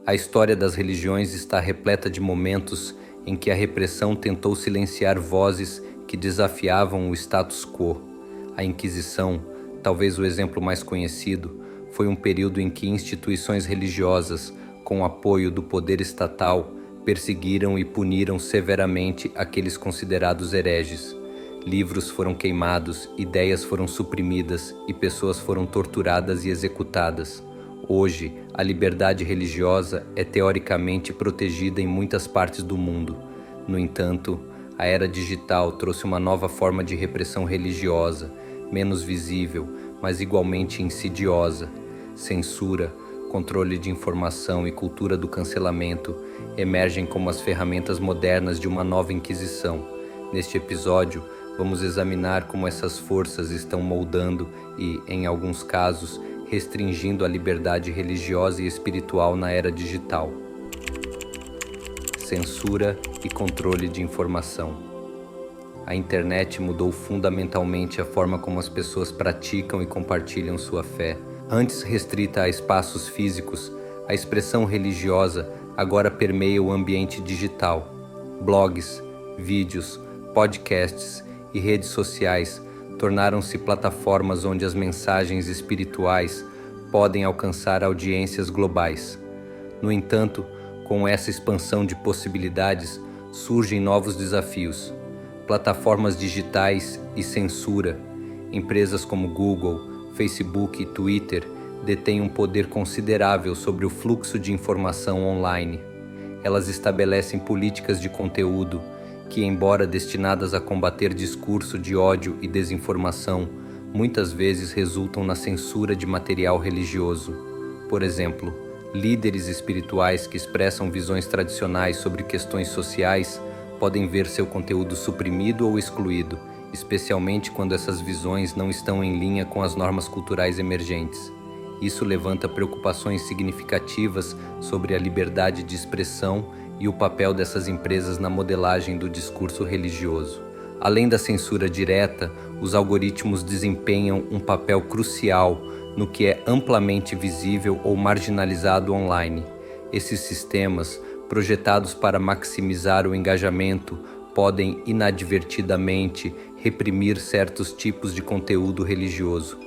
A história das religiões está repleta de momentos em que a repressão tentou silenciar vozes que desafiavam o status quo. A Inquisição, talvez o exemplo mais conhecido, foi um período em que instituições religiosas, com o apoio do poder estatal, perseguiram e puniram severamente aqueles considerados hereges. Livros foram queimados, ideias foram suprimidas e pessoas foram torturadas e executadas. Hoje, a liberdade religiosa é teoricamente protegida em muitas partes do mundo. No entanto, a era digital trouxe uma nova forma de repressão religiosa, menos visível, mas igualmente insidiosa. Censura, controle de informação e cultura do cancelamento emergem como as ferramentas modernas de uma nova Inquisição. Neste episódio, vamos examinar como essas forças estão moldando e, em alguns casos, restringindo a liberdade religiosa e espiritual na era digital. Censura e controle de informação. A internet mudou fundamentalmente a forma como as pessoas praticam e compartilham sua fé. Antes restrita a espaços físicos, a expressão religiosa agora permeia o ambiente digital. Blogs, vídeos, podcasts e redes sociais tornaram-se plataformas onde as mensagens espirituais podem alcançar audiências globais. No entanto, com essa expansão de possibilidades, surgem novos desafios. Plataformas digitais e censura. Empresas como Google, Facebook e Twitter detêm um poder considerável sobre o fluxo de informação online. Elas estabelecem políticas de conteúdo que, embora destinadas a combater discurso de ódio e desinformação, muitas vezes resultam na censura de material religioso. Por exemplo, líderes espirituais que expressam visões tradicionais sobre questões sociais podem ver seu conteúdo suprimido ou excluído, especialmente quando essas visões não estão em linha com as normas culturais emergentes. Isso levanta preocupações significativas sobre a liberdade de expressão e o papel dessas empresas na modelagem do discurso religioso. Além da censura direta, os algoritmos desempenham um papel crucial no que é amplamente visível ou marginalizado online. Esses sistemas, projetados para maximizar o engajamento, podem inadvertidamente reprimir certos tipos de conteúdo religioso.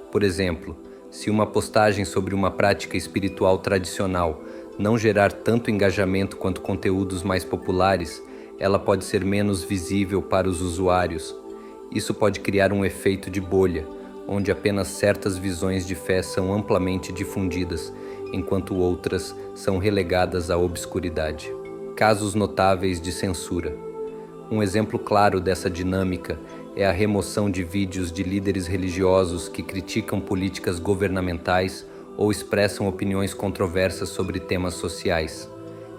Por exemplo, se uma postagem sobre uma prática espiritual tradicional não gerar tanto engajamento quanto conteúdos mais populares, ela pode ser menos visível para os usuários. Isso pode criar um efeito de bolha, onde apenas certas visões de fé são amplamente difundidas, enquanto outras são relegadas à obscuridade. Casos notáveis de censura. Um exemplo claro dessa dinâmica é a remoção de vídeos de líderes religiosos que criticam políticas governamentais ou expressam opiniões controversas sobre temas sociais.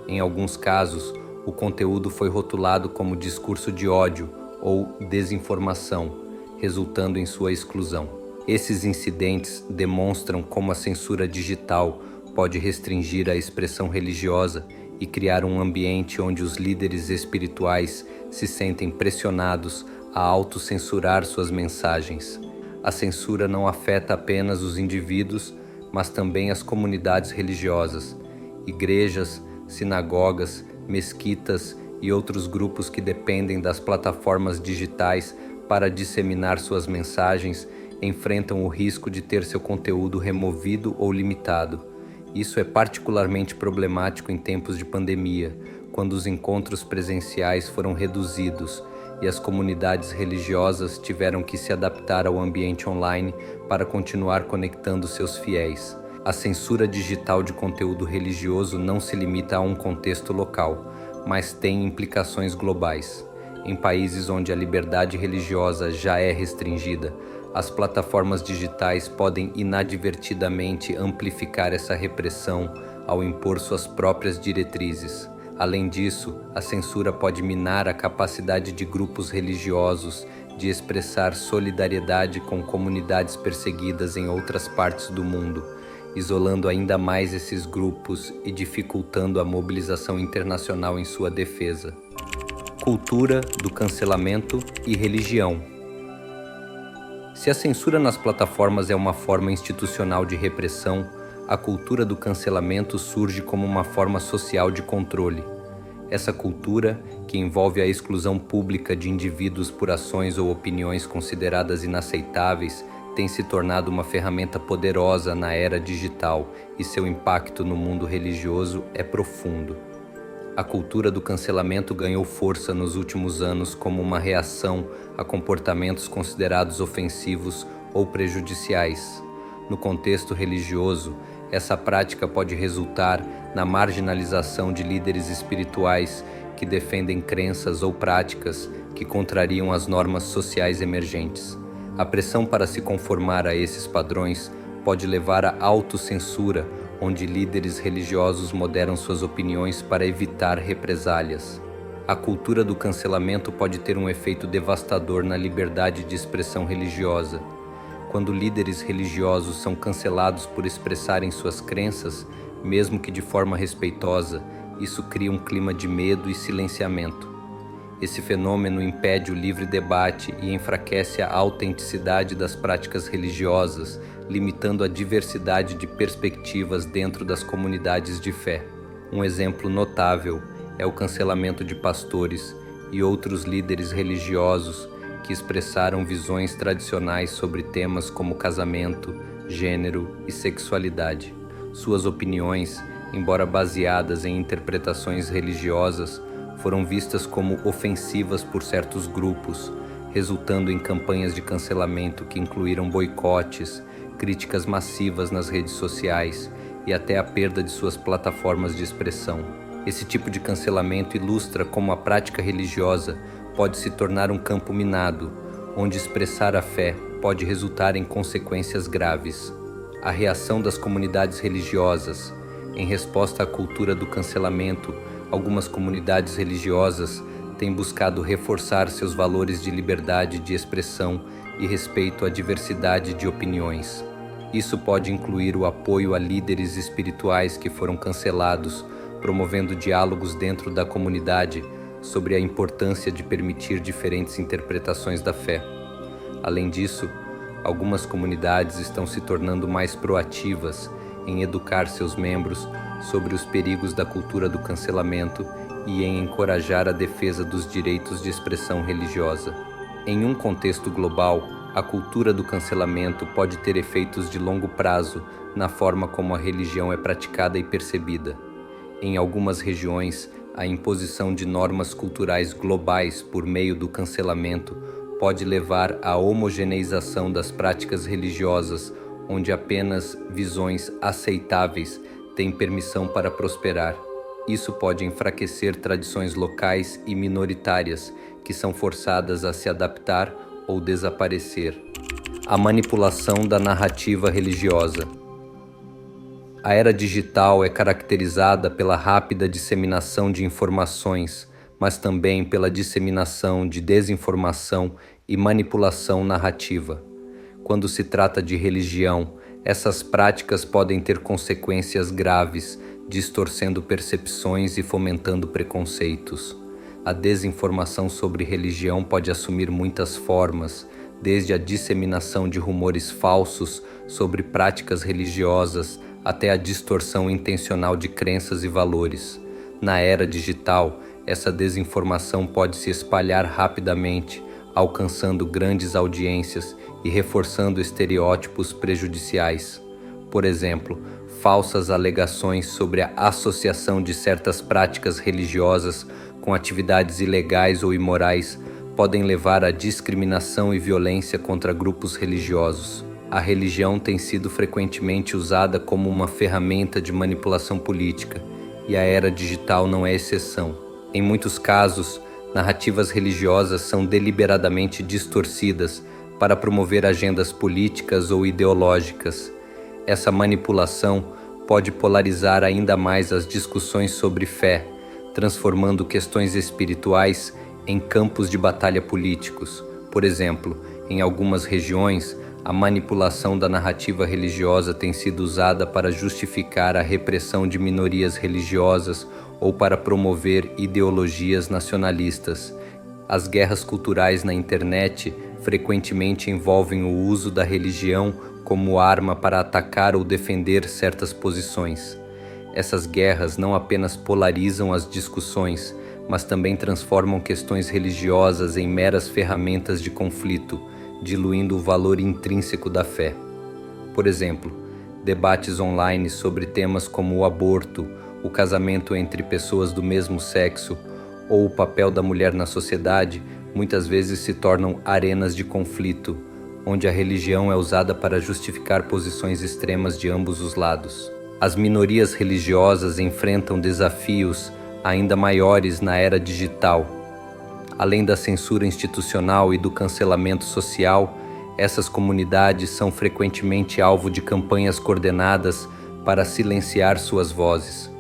Em alguns casos, o conteúdo foi rotulado como discurso de ódio ou desinformação, resultando em sua exclusão. Esses incidentes demonstram como a censura digital pode restringir a expressão religiosa e criar um ambiente onde os líderes espirituais se sentem pressionados a autocensurar suas mensagens. A censura não afeta apenas os indivíduos, mas também as comunidades religiosas. Igrejas, sinagogas, mesquitas e outros grupos que dependem das plataformas digitais para disseminar suas mensagens enfrentam o risco de ter seu conteúdo removido ou limitado. Isso é particularmente problemático em tempos de pandemia, quando os encontros presenciais foram reduzidos e as comunidades religiosas tiveram que se adaptar ao ambiente online para continuar conectando seus fiéis. A censura digital de conteúdo religioso não se limita a um contexto local, mas tem implicações globais. Em países onde a liberdade religiosa já é restringida, as plataformas digitais podem inadvertidamente amplificar essa repressão ao impor suas próprias diretrizes. Além disso, a censura pode minar a capacidade de grupos religiosos de expressar solidariedade com comunidades perseguidas em outras partes do mundo, isolando ainda mais esses grupos e dificultando a mobilização internacional em sua defesa. Cultura do cancelamento e religião. Se a censura nas plataformas é uma forma institucional de repressão, A cultura do cancelamento surge como uma forma social de controle. Essa cultura, que envolve a exclusão pública de indivíduos por ações ou opiniões consideradas inaceitáveis, tem se tornado uma ferramenta poderosa na era digital e seu impacto no mundo religioso é profundo. A cultura do cancelamento ganhou força nos últimos anos como uma reação a comportamentos considerados ofensivos ou prejudiciais. No contexto religioso, essa prática pode resultar na marginalização de líderes espirituais que defendem crenças ou práticas que contrariam as normas sociais emergentes. A pressão para se conformar a esses padrões pode levar à autocensura, onde líderes religiosos moderam suas opiniões para evitar represálias. A cultura do cancelamento pode ter um efeito devastador na liberdade de expressão religiosa. Quando líderes religiosos são cancelados por expressarem suas crenças, mesmo que de forma respeitosa, isso cria um clima de medo e silenciamento. Esse fenômeno impede o livre debate e enfraquece a autenticidade das práticas religiosas, limitando a diversidade de perspectivas dentro das comunidades de fé. Um exemplo notável é o cancelamento de pastores e outros líderes religiosos que expressaram visões tradicionais sobre temas como casamento, gênero e sexualidade. Suas opiniões, embora baseadas em interpretações religiosas, foram vistas como ofensivas por certos grupos, resultando em campanhas de cancelamento que incluíram boicotes, críticas massivas nas redes sociais e até a perda de suas plataformas de expressão. Esse tipo de cancelamento ilustra como a prática religiosa pode se tornar um campo minado, onde expressar a fé pode resultar em consequências graves. A reação das comunidades religiosas. Em resposta à cultura do cancelamento, algumas comunidades religiosas têm buscado reforçar seus valores de liberdade de expressão e respeito à diversidade de opiniões. Isso pode incluir o apoio a líderes espirituais que foram cancelados, promovendo diálogos dentro da comunidade sobre a importância de permitir diferentes interpretações da fé. Além disso, algumas comunidades estão se tornando mais proativas em educar seus membros sobre os perigos da cultura do cancelamento e em encorajar a defesa dos direitos de expressão religiosa. Em um contexto global, a cultura do cancelamento pode ter efeitos de longo prazo na forma como a religião é praticada e percebida. Em algumas regiões, a imposição de normas culturais globais por meio do cancelamento pode levar à homogeneização das práticas religiosas, onde apenas visões aceitáveis têm permissão para prosperar. Isso pode enfraquecer tradições locais e minoritárias, que são forçadas a se adaptar ou desaparecer. A manipulação da narrativa religiosa. A era digital é caracterizada pela rápida disseminação de informações, mas também pela disseminação de desinformação e manipulação narrativa. Quando se trata de religião, essas práticas podem ter consequências graves, distorcendo percepções e fomentando preconceitos. A desinformação sobre religião pode assumir muitas formas, desde a disseminação de rumores falsos sobre práticas religiosas até a distorção intencional de crenças e valores. Na era digital, essa desinformação pode se espalhar rapidamente, alcançando grandes audiências e reforçando estereótipos prejudiciais. Por exemplo, falsas alegações sobre a associação de certas práticas religiosas com atividades ilegais ou imorais podem levar à discriminação e violência contra grupos religiosos. A religião tem sido frequentemente usada como uma ferramenta de manipulação política, e a era digital não é exceção. Em muitos casos, narrativas religiosas são deliberadamente distorcidas para promover agendas políticas ou ideológicas. Essa manipulação pode polarizar ainda mais as discussões sobre fé, transformando questões espirituais em campos de batalha políticos. Por exemplo, em algumas regiões, a manipulação da narrativa religiosa tem sido usada para justificar a repressão de minorias religiosas ou para promover ideologias nacionalistas. As guerras culturais na internet frequentemente envolvem o uso da religião como arma para atacar ou defender certas posições. Essas guerras não apenas polarizam as discussões, mas também transformam questões religiosas em meras ferramentas de conflito, diluindo o valor intrínseco da fé. Por exemplo, debates online sobre temas como o aborto, o casamento entre pessoas do mesmo sexo ou o papel da mulher na sociedade muitas vezes se tornam arenas de conflito, onde a religião é usada para justificar posições extremas de ambos os lados. As minorias religiosas enfrentam desafios ainda maiores na era digital. Além da censura institucional e do cancelamento social, essas comunidades são frequentemente alvo de campanhas coordenadas para silenciar suas vozes.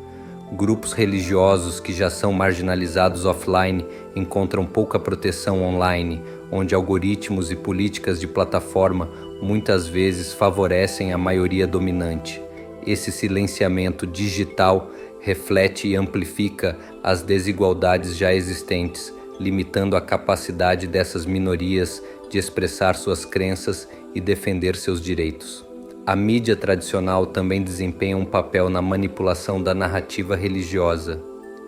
Grupos religiosos que já são marginalizados offline encontram pouca proteção online, onde algoritmos e políticas de plataforma muitas vezes favorecem a maioria dominante. Esse silenciamento digital reflete e amplifica as desigualdades já existentes, limitando a capacidade dessas minorias de expressar suas crenças e defender seus direitos. A mídia tradicional também desempenha um papel na manipulação da narrativa religiosa.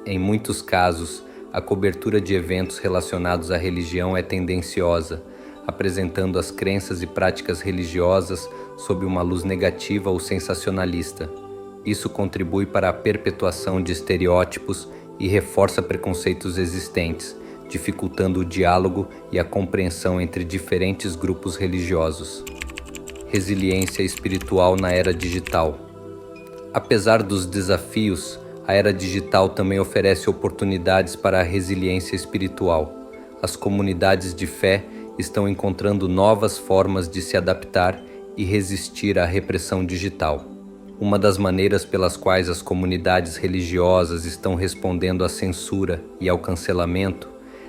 Em muitos casos, a cobertura de eventos relacionados à religião é tendenciosa, apresentando as crenças e práticas religiosas sob uma luz negativa ou sensacionalista. Isso contribui para a perpetuação de estereótipos e reforça preconceitos existentes, dificultando o diálogo e a compreensão entre diferentes grupos religiosos. Resiliência espiritual na era digital. Apesar dos desafios, a era digital também oferece oportunidades para a resiliência espiritual. As comunidades de fé estão encontrando novas formas de se adaptar e resistir à repressão digital. Uma das maneiras pelas quais as comunidades religiosas estão respondendo à censura e ao cancelamento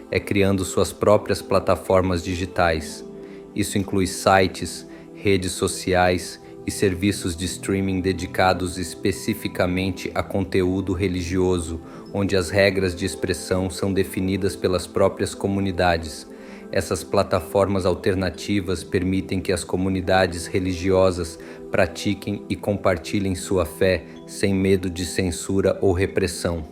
é criando suas próprias plataformas digitais. Isso inclui sites, redes sociais e serviços de streaming dedicados especificamente a conteúdo religioso, onde as regras de expressão são definidas pelas próprias comunidades. Essas plataformas alternativas permitem que as comunidades religiosas pratiquem e compartilhem sua fé sem medo de censura ou repressão.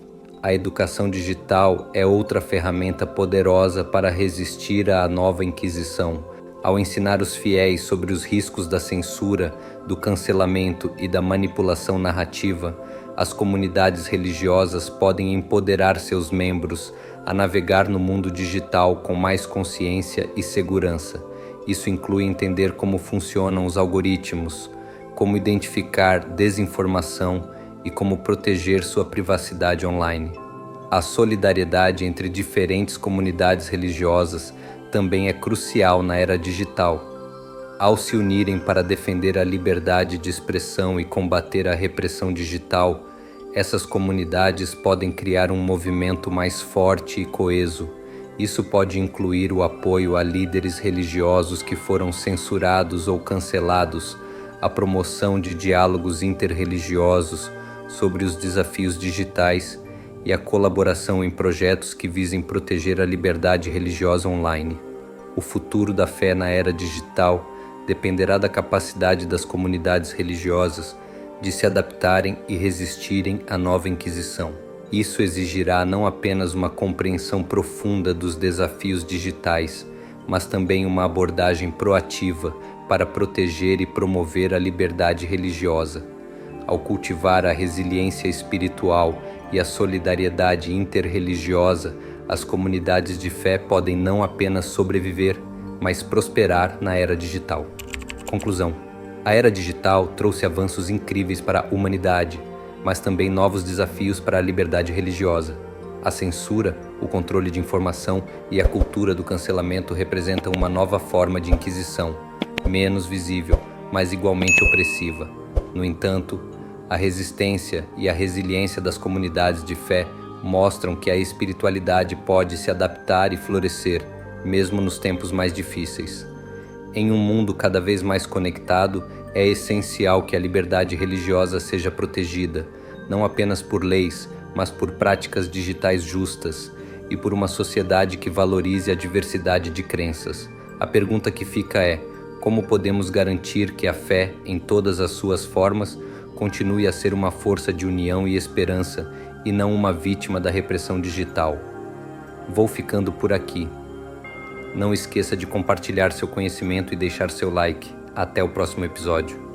A educação digital é outra ferramenta poderosa para resistir à nova Inquisição. Ao ensinar os fiéis sobre os riscos da censura, do cancelamento e da manipulação narrativa, as comunidades religiosas podem empoderar seus membros a navegar no mundo digital com mais consciência e segurança. Isso inclui entender como funcionam os algoritmos, como identificar desinformação e como proteger sua privacidade online. A solidariedade entre diferentes comunidades religiosas também é crucial na era digital. Ao se unirem para defender a liberdade de expressão e combater a repressão digital, essas comunidades podem criar um movimento mais forte e coeso. Isso pode incluir o apoio a líderes religiosos que foram censurados ou cancelados, a promoção de diálogos interreligiosos sobre os desafios digitais e a colaboração em projetos que visem proteger a liberdade religiosa online. O futuro da fé na era digital dependerá da capacidade das comunidades religiosas de se adaptarem e resistirem à nova Inquisição. Isso exigirá não apenas uma compreensão profunda dos desafios digitais, mas também uma abordagem proativa para proteger e promover a liberdade religiosa. Ao cultivar a resiliência espiritual e a solidariedade interreligiosa, as comunidades de fé podem não apenas sobreviver, mas prosperar na era digital. Conclusão: a era digital trouxe avanços incríveis para a humanidade, mas também novos desafios para a liberdade religiosa. A censura, o controle de informação e a cultura do cancelamento representam uma nova forma de inquisição, menos visível, mas igualmente opressiva. No entanto, a resistência e a resiliência das comunidades de fé mostram que a espiritualidade pode se adaptar e florescer, mesmo nos tempos mais difíceis. Em um mundo cada vez mais conectado, é essencial que a liberdade religiosa seja protegida, não apenas por leis, mas por práticas digitais justas e por uma sociedade que valorize a diversidade de crenças. A pergunta que fica é: como podemos garantir que a fé, em todas as suas formas, continue a ser uma força de união e esperança e não uma vítima da repressão digital? Vou ficando por aqui. Não esqueça de compartilhar seu conhecimento e deixar seu like. Até o próximo episódio.